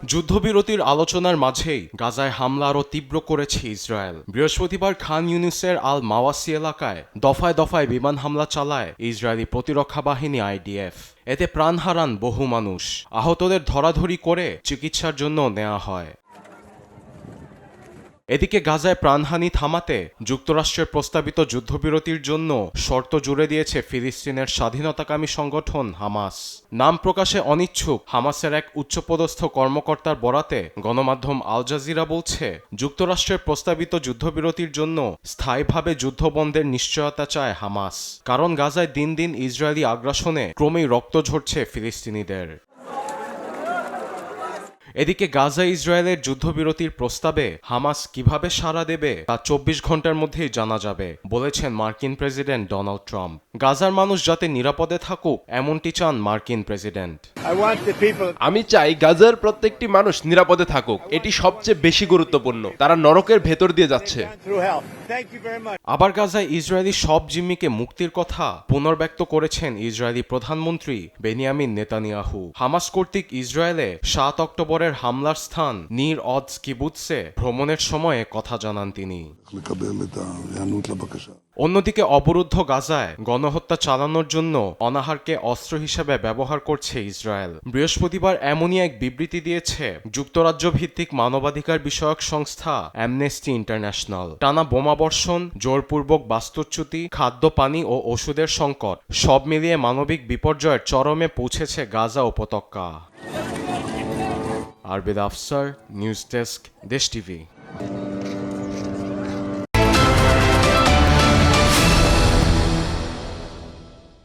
যুদ্ধবিরতির আলোচনার মাঝেই গাজায় হামলা আরও তীব্র করেছে ইসরায়েল। বৃহস্পতিবার খান ইউনিসের আল মাওয়াসি এলাকায় দফায় দফায় বিমান হামলা চালায় ইসরায়েলি প্রতিরক্ষা বাহিনী আইডিএফ। এতে প্রাণ হারান বহু মানুষ। আহতদের ধরাধরি করে চিকিৎসার জন্য নেওয়া হয়। এদিকে গাজায় প্রাণহানি থামাতে যুক্তরাষ্ট্রের প্রস্তাবিত যুদ্ধবিরতির জন্য শর্ত জুড়ে দিয়েছে ফিলিস্তিনের স্বাধীনতাকামী সংগঠন হামাস। নাম প্রকাশে অনিচ্ছুক হামাসের এক উচ্চপদস্থ কর্মকর্তার বরাতে গণমাধ্যম আল জাজিরা বলছে, যুক্তরাষ্ট্রের প্রস্তাবিত যুদ্ধবিরতির জন্য স্থায়ীভাবে যুদ্ধবন্ধের নিশ্চয়তা চায় হামাস, কারণ গাজায় দিন দিন ইসরায়েলি আগ্রাসনে ক্রমেই রক্ত ঝরছে ফিলিস্তিনিদের। এদিকে গাজা ইসরায়েলের যুদ্ধবিরতির প্রস্তাবে হামাস কিভাবে সাড়া দেবে তা ২৪ ঘন্টার মধ্যেই জানা যাবে বলেছেন মার্কিন প্রেসিডেন্ট ডোনাল্ড ট্রাম্প। গাজার মানুষ যাতে নিরাপদে থাকুক এমনটি চান মার্কিন প্রেসিডেন্ট। আমি চাই গাজার প্রত্যেকটি মানুষ নিরাপদে থাকুক, এটি সবচেয়ে বেশি গুরুত্বপূর্ণ। তারা নরকের ভেতর দিয়ে যাচ্ছে। আবার গাজায় ইসরায়েলি সব জিম্মিকে মুক্তির কথা পুনর্ব্যক্ত করেছেন ইসরায়েলি প্রধানমন্ত্রী বেনিয়ামিন নেতানিয়াহু। হামাস কর্তৃক ইসরায়েলে ৭ অক্টোবরের হামলার স্থান নির অদস কিবুৎসে ভ্রমণের সময়ে কথা জানান তিনি। অন্যদিকে অবরুদ্ধ গাজায় গণহত্যা চালানোর জন্য অনাহারকে অস্ত্র হিসেবে ব্যবহার করছে ইসরায়েল। বৃহস্পতিবার এমনই এক বিবৃতি দিয়েছে যুক্তরাজ্য ভিত্তিক মানবাধিকার বিষয়ক সংস্থা অ্যামনেস্টি ইন্টারন্যাশনাল। টানা বোমাবর্ষণ, জোরপূর্বক বাস্তুচ্যুতি, খাদ্য পানি ও ওষুধের সংকট সব মিলিয়ে মানবিক বিপর্যয়ের চরমে পৌঁছেছে গাজা উপত্যকা। আরবিদ আফসার, নিউজ ডেস্ক, দেশ টিভি।